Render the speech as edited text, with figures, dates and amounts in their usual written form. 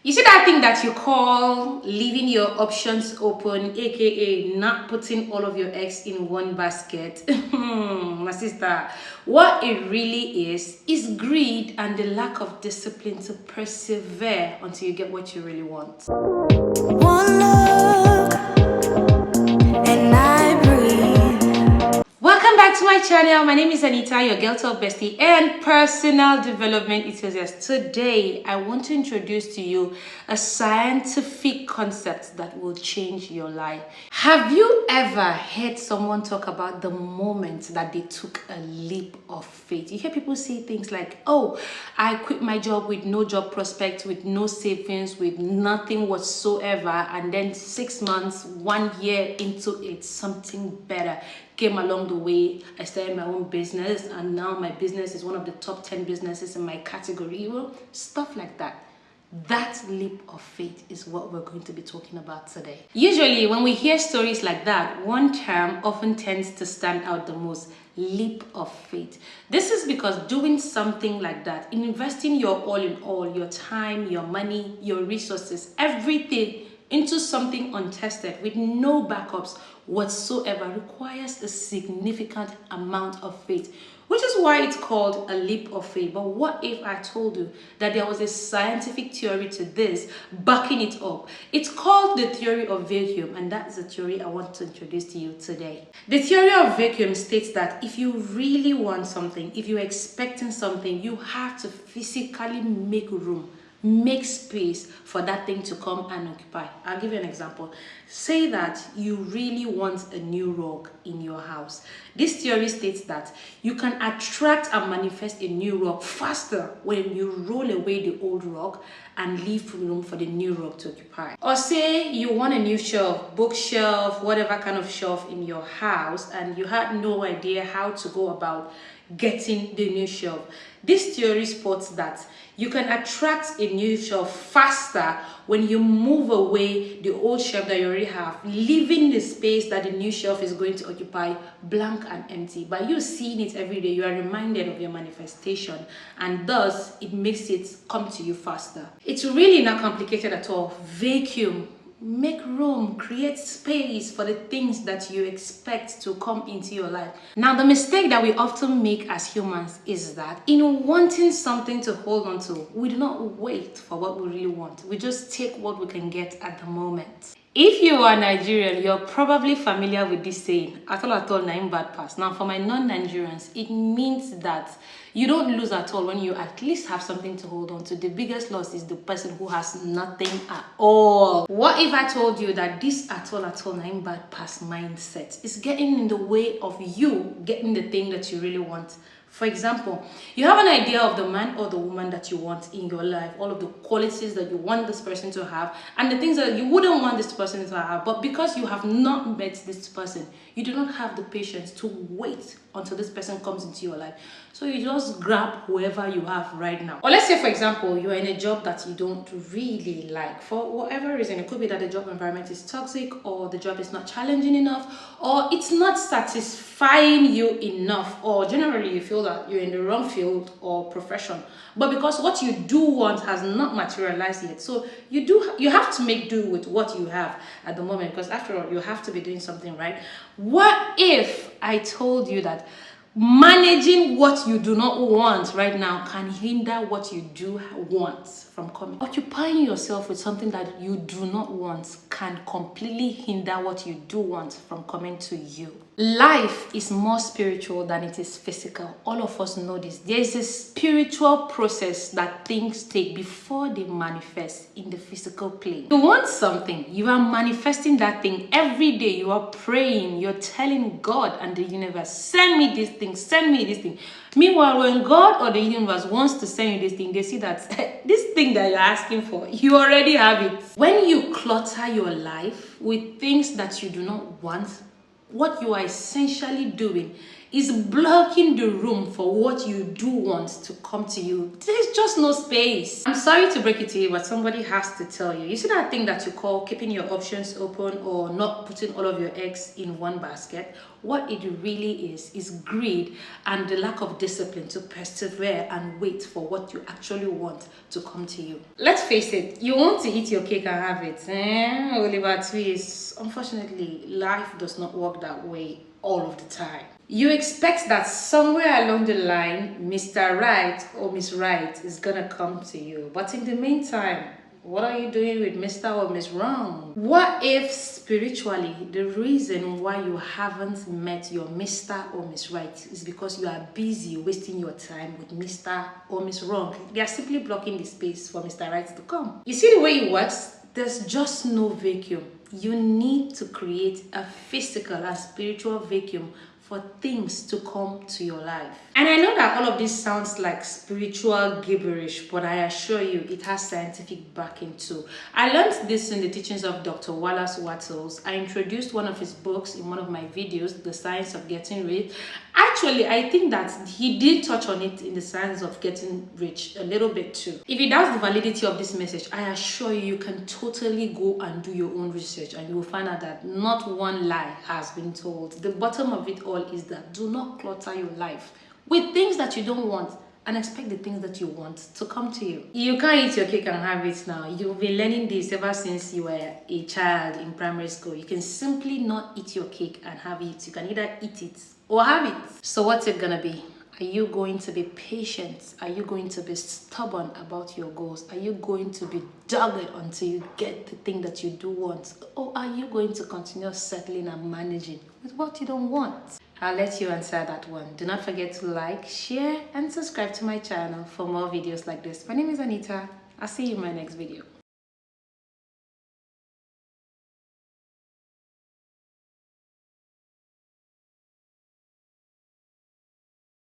You see that thing that you call leaving your options open, aka not putting all of your eggs in one basket? My sister, what it really is greed and the lack of discipline to persevere until you get what you really want. One look, and I breathe. Welcome back to my channel. My name is Anita, your girl talk bestie and personal development enthusiast. Today, I want to introduce to you a scientific concept that will change your life. Have you ever heard someone talk about the moment that they took a leap of faith? You hear people say things like, oh, I quit my job with no job prospect, with no savings, with nothing whatsoever, and then 6 months, 1 year into it, something better came along the way. I started my own business, and now my business is one of the top 10 businesses in my category. Well, stuff like that. That leap of faith is what we're going to be talking about today. Usually, when we hear stories like that, one term often tends to stand out the most: leap of faith. This is because doing something like that, investing your all in all, your time, your money, your resources, everything into something untested with no backups whatsoever, requires a significant amount of faith, which is why it's called a leap of faith. But what if I told you that there was a scientific theory to this backing it up? It's called the theory of vacuum, and that's the theory I want to introduce to you today. The theory of vacuum states that if you really want something, if you're expecting something, you have to physically make room, make space for that thing to come and occupy. I'll give you an example. Say that you really want a new rug in your house. This theory states that you can attract and manifest a new rug faster when you roll away the old rug and leave room for the new rug to occupy. Or say you want a new shelf, bookshelf, whatever kind of shelf in your house, and you had no idea how to go about getting the new shelf. This theory supports that you can attract a new shelf faster when you move away the old shelf that you already have, leaving the space that the new shelf is going to occupy blank and empty. By you seeing it every day, you are reminded of your manifestation, and thus it makes it come to you faster. It's really not complicated at all. Vacuum. Make room, create space for the things that you expect to come into your life. Now, the mistake that we often make as humans is that in wanting something to hold on to, we do not wait for what we really want. We just take what we can get at the moment. If you are Nigerian, you're probably familiar with this saying, at all, naim bad pass. Now, for my non-Nigerians, it means that you don't lose at all when you at least have something to hold on to. The biggest loss is the person who has nothing at all. What if I told you that this at all, naim bad pass mindset is getting in the way of you getting the thing that you really want? For example, you have an idea of the man or the woman that you want in your life, all of the qualities that you want this person to have, and the things that you wouldn't want this person to have. But because you have not met this person, you do not have the patience to wait until this person comes into your life. So you just grab whoever you have right now. Or let's say, for example, you're in a job that you don't really like. For whatever reason, it could be that the job environment is toxic, or the job is not challenging enough, or it's not satisfying you enough, or generally you feel that you're in the wrong field or profession. But because what you do want has not materialized yet, so you have to make do with what you have at the moment, because after all, you have to be doing something, right? What if I told you that managing what you do not want right now can hinder what you do want from coming? Occupying yourself with something that you do not want can completely hinder what you do want from coming to you. Life is more spiritual than it is physical. All of us know this. There is a spiritual process that things take before they manifest in the physical plane. You want something, you are manifesting that thing every day. You are praying, you're telling God and the universe, send me this thing, send me this thing. Meanwhile, when God or the universe wants to send you this thing, they see that this thing that you're asking for, you already have it. When you clutter your life with things that you do not want, what you are essentially doing is blocking the room for what you do want to come to you. There's just no space. I'm sorry to break it to you, but somebody has to tell you. You see that thing that you call keeping your options open or not putting all of your eggs in one basket? What it really is greed and the lack of discipline to persevere and wait for what you actually want to come to you. Let's face it, you want to eat your cake and have it. Oliver Twist. Unfortunately, life does not work that way all of the time. You expect that somewhere along the line, Mr. Right or Miss Right is gonna come to you. But in the meantime, what are you doing with Mr. or Miss Wrong? What if spiritually the reason why you haven't met your Mr. or Miss Right is because you are busy wasting your time with Mr. or Miss Wrong? They are simply blocking the space for Mr. Right to come. You see the way it works? There's just no vacuum. You need to create a physical and spiritual vacuum for things to come to your life. And I know that all of this sounds like spiritual gibberish, but I assure you it has scientific backing too. I learned this in the teachings of Dr. Wallace Wattles. I introduced one of his books in one of my videos, The Science of Getting Rich. Actually, I think that he did touch on it in The Science of Getting Rich a little bit too. If you doubt the validity of this message, I assure you can totally go and do your own research and you will find out that not one lie has been told. The bottom of it all is that do not clutter your life with things that you don't want and expect the things that you want to come to you. You can't eat your cake and have it now. You've been learning this ever since you were a child in primary school. You can simply not eat your cake and have it. You can either eat it or have it. So what's it gonna be? Are you going to be patient? Are you going to be stubborn about your goals? Are you going to be dogged until you get the thing that you do want? Or are you going to continue settling and managing with what you don't want? I'll let you answer that one. Do not forget to like, share, and subscribe to my channel for more videos like this. My name is Anita. I'll see you in my next video.